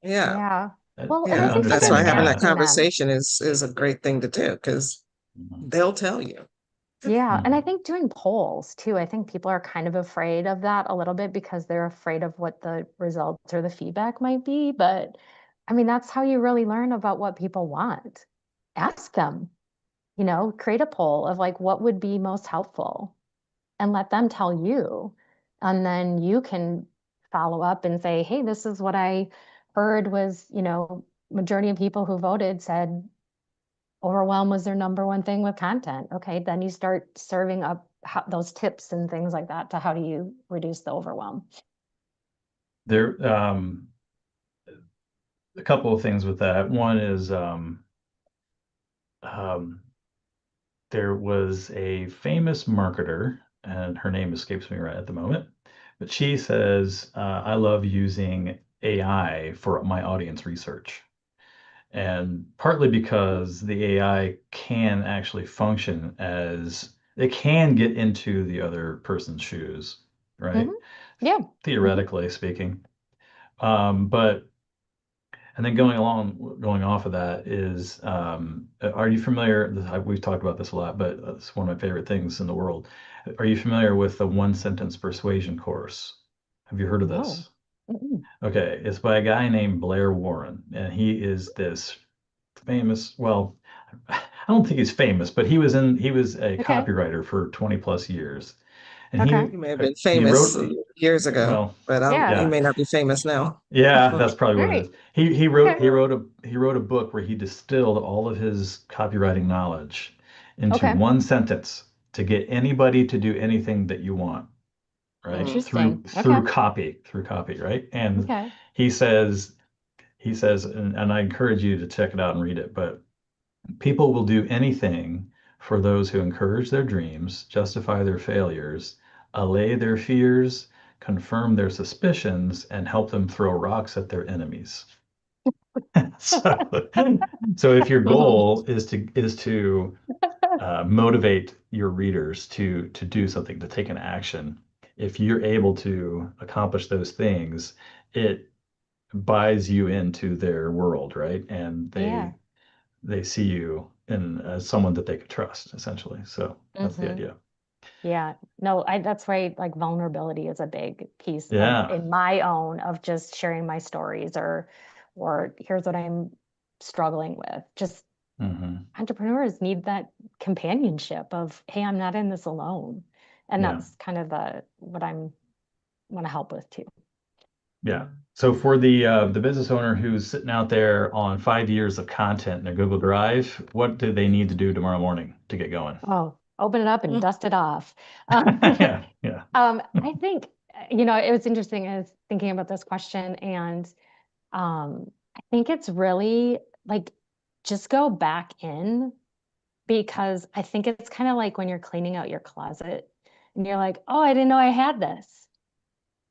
Yeah. yeah. Well, and I Yeah, think that's even why Understanding having that that. asking them. conversation is a great thing to do, because Mhm. they'll tell you. Yeah, and I Mhm. think doing polls too, I think people are kind of afraid of that a little bit because they're afraid of what the results or the feedback might be. But I mean, that's how you really learn about what people want. Ask them, create a poll of like what would be most helpful and let them tell you. And then you can follow up and say, hey, this is what I heard was, majority of people who voted said overwhelm was their number one thing with content. Okay, then you start serving up those tips and things like that to how do you reduce the overwhelm. There, a couple of things with that. One is um, there was a famous marketer, and her name escapes me right at the moment, but she says, I love using AI for my audience research. And partly because the AI can actually function as it can get into the other person's shoes, right? Hmm. Yeah. Hmm. Theoretically speaking. But and then going off of that is, are you familiar? We've talked about this a lot, but it's one of my favorite things in the world. Are you familiar with the one sentence persuasion course? Have you heard of No. this? Mm-mm. Okay, it's by a guy named Blair Warren, and he is this famous, well, I don't think he's famous, but he was a Okay. copywriter for 20 plus years. And Okay. He may have been he wrote, famous years ago, well, but Yeah. he yeah, may not be famous now. yeah, that's probably what it is. Right. He Okay. wrote he wrote a book where he distilled all of his copywriting knowledge into Okay. one sentence to get anybody to do anything that you want, right? Mm. Interesting. Okay. Through copy, right? And Okay. he says and I encourage you to check it out and read it, but people will do anything for those who encourage their dreams, justify their failures, allay their fears, confirm their suspicions, and help them throw rocks at their enemies. So, so if your goal is to motivate your readers to do something, to take an action, if you're able to accomplish those things, it buys you into their world, right? And Yeah. they see you in as someone that they could trust, essentially. So that's the Hmm. idea. Yeah. No, that's why like vulnerability is a big piece of Yeah. in my own of just sharing my stories or here's what I'm struggling with. Just Hmm. entrepreneurs need that companionship of, hey, I'm not in this alone. And Yeah. that's kind of what I'm want to help with too. Yeah. So for the business owner who's sitting out there on 5 years of content in their Google Drive, what do they need to do tomorrow morning to get going? Oh, open it up and Mm. dust it off. Um, Yeah. Yeah. I think, it was interesting as thinking about this question, and I think it's really like just go back in because I think it's kind of like when you're cleaning out your closet and you're like, oh, I didn't know I had this.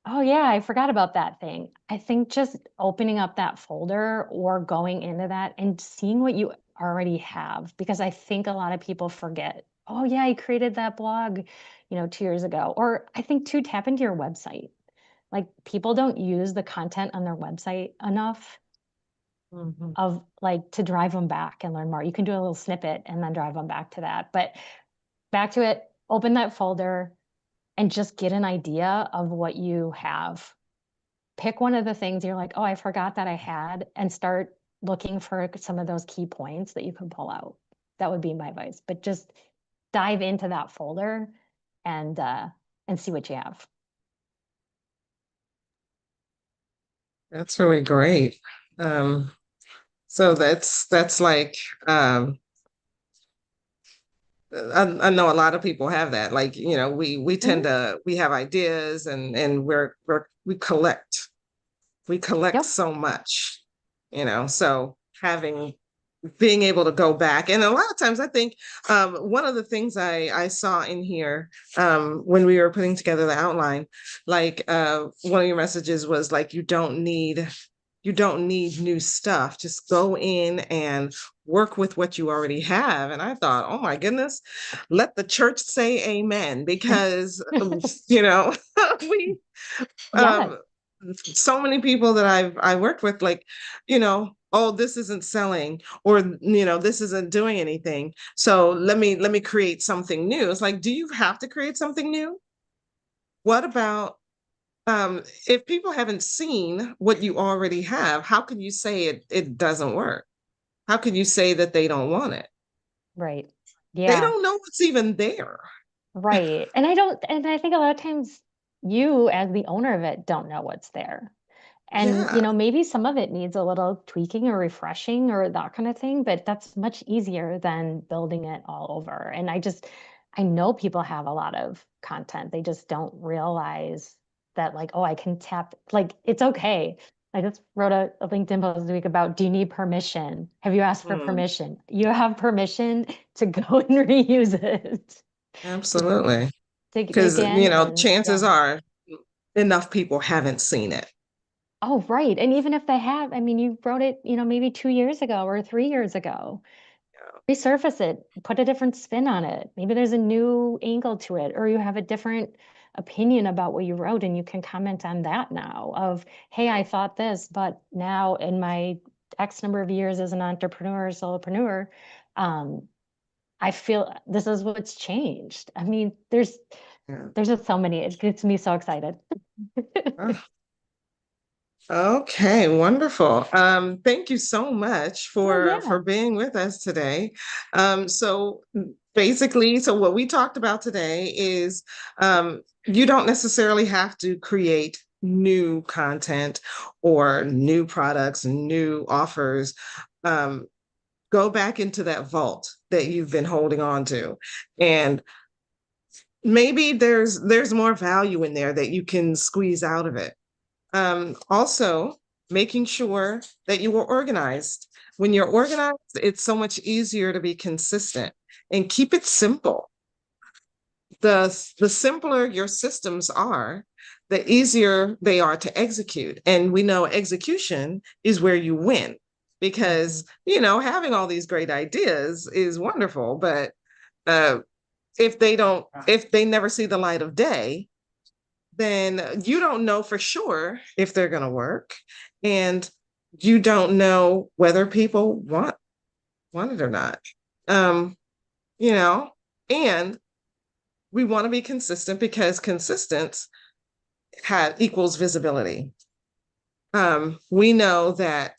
Oh, yeah, I forgot about that thing. I think just opening up that folder or going into that and seeing what you already have, because I think a lot of people forget, oh, yeah, I created that blog, 2 years ago. Or I think too, tap into your website. Like people don't use the content on their website enough Mhm. of like to drive them back and learn more. You can do a little snippet and then drive them back to that. But back to it, open that folder and just get an idea of what you have. Pick one of the things you're like, oh, I forgot that I had, and start looking for some of those key points that you can pull out. That would be my advice. But just dive into that folder and uh and see what you have. That's really great. Um, so that's like I know a lot of people have that. Like, we tend Mhm. to we have ideas and we collect Yep. so much, so having being able to go back. And a lot of times I think one of the things I saw in here when we were putting together the outline, like one of your messages was like, you don't need new stuff. Just go in and work with what you already have. And I thought, oh my goodness, let the church say amen, because we Yeah. um so many people that I worked with, like, oh, this isn't selling, or this isn't doing anything. So let me create something new. It's like, do you have to create something new? What about if people haven't seen what you already have, how can you say it doesn't work? How can you say that they don't want it? Right. They Yeah. don't know what's even there. Right. And I think a lot of times you, as the owner of it, don't know what's there. And, Yeah. maybe some of it needs a little tweaking or refreshing or that kind of thing, but that's much easier than building it all over. And I know people have a lot of content. They just don't realize that, like, oh, I can tap, like, it's okay. I just wrote a LinkedIn post this week about, do you need permission? Have you asked for Mm, permission? You have permission to go and reuse it, to, absolutely. to Because again, and chances yeah. are enough people haven't seen it. Oh, right. And even if they have, I mean, you wrote it, maybe 2 years ago or 3 years ago. Resurface it, put a different spin on it. Maybe there's a new angle to it, or you have a different opinion about what you wrote, and you can comment on that now of, hey, I thought this, but now in my X number of years as an entrepreneur, solopreneur, um, I feel this is what's changed. I mean, Yeah. there's just so many. It gets me so excited. Oh, okay, wonderful. Thank you so much Oh, for yeah. being with us today. So basically, so what we talked about today is you don't necessarily have to create new content or new products, new offers. Um, Go back into that vault that you've been holding on to, and maybe there's more value in there that you can squeeze out of it. Also, making sure that you are organized. When you're organized, it's so much easier to be consistent, and keep it simple. The simpler your systems are, the easier they are to execute. And we know execution is where you win. because, having all these great ideas is wonderful, but if they never see the light of day, then you don't know for sure if they're going to work, and you don't know whether people want it or not. Um, and we want to be consistent, because consistence equals visibility. We know that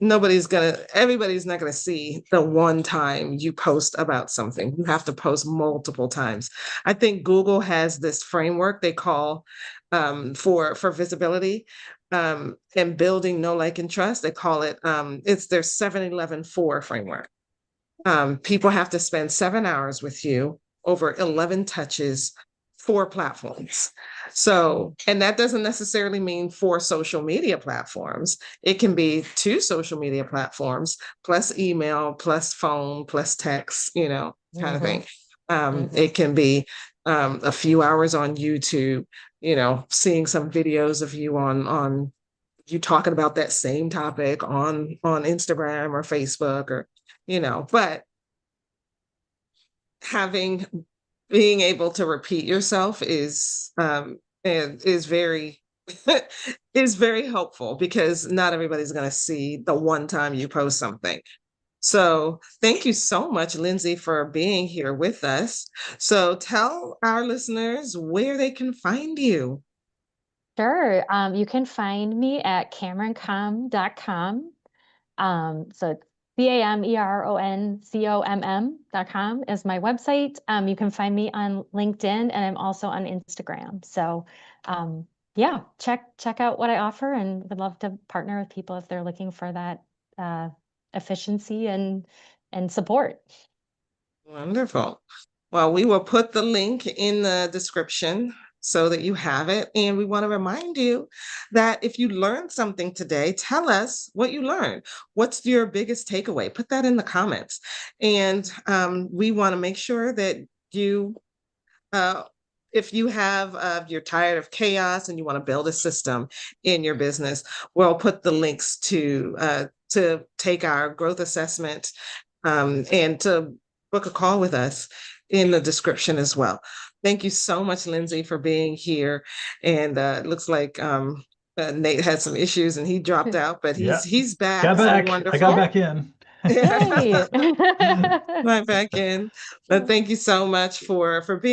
everybody's not gonna see the one time you post about something. You have to post multiple times. I think Google has this framework they call for visibility and building know, like, and trust. They call it it's their 7-11-4 framework. People have to spend 7 hours with you over 11 touches, 4 platforms. So, and that doesn't necessarily mean 4 social media platforms. It can be 2 social media platforms, plus email, plus phone, plus text, kind of thing. It can be a few hours on YouTube, seeing some videos of you on you talking about that same topic on Instagram or Facebook, or, but being able to repeat yourself is very is very helpful, because not everybody's going to see the one time you post something. So thank you so much, Lindsay, for being here with us. So tell our listeners where they can find you. Sure. You can find me at CameronComm.com. So CameronComm.com is my website. You can find me on LinkedIn, and I'm also on Instagram. So yeah, check out what I offer, and would love to partner with people if they're looking for that efficiency and support. Wonderful. Well, we will put the link in the description so that you have it. And we want to remind you that if you learned something today, tell us what you learned. What's your biggest takeaway? Put that in the comments. And we want to make sure that if you're tired of chaos and you want to build a system in your business, we'll put the links to take our growth assessment and to book a call with us in the description as well. Thank you so much, Lindsay, for being here. And it looks like Nate had some issues and he dropped out, but he's back. Got back. So wonderful. I got back in. Yay. Right back in. But thank you so much for being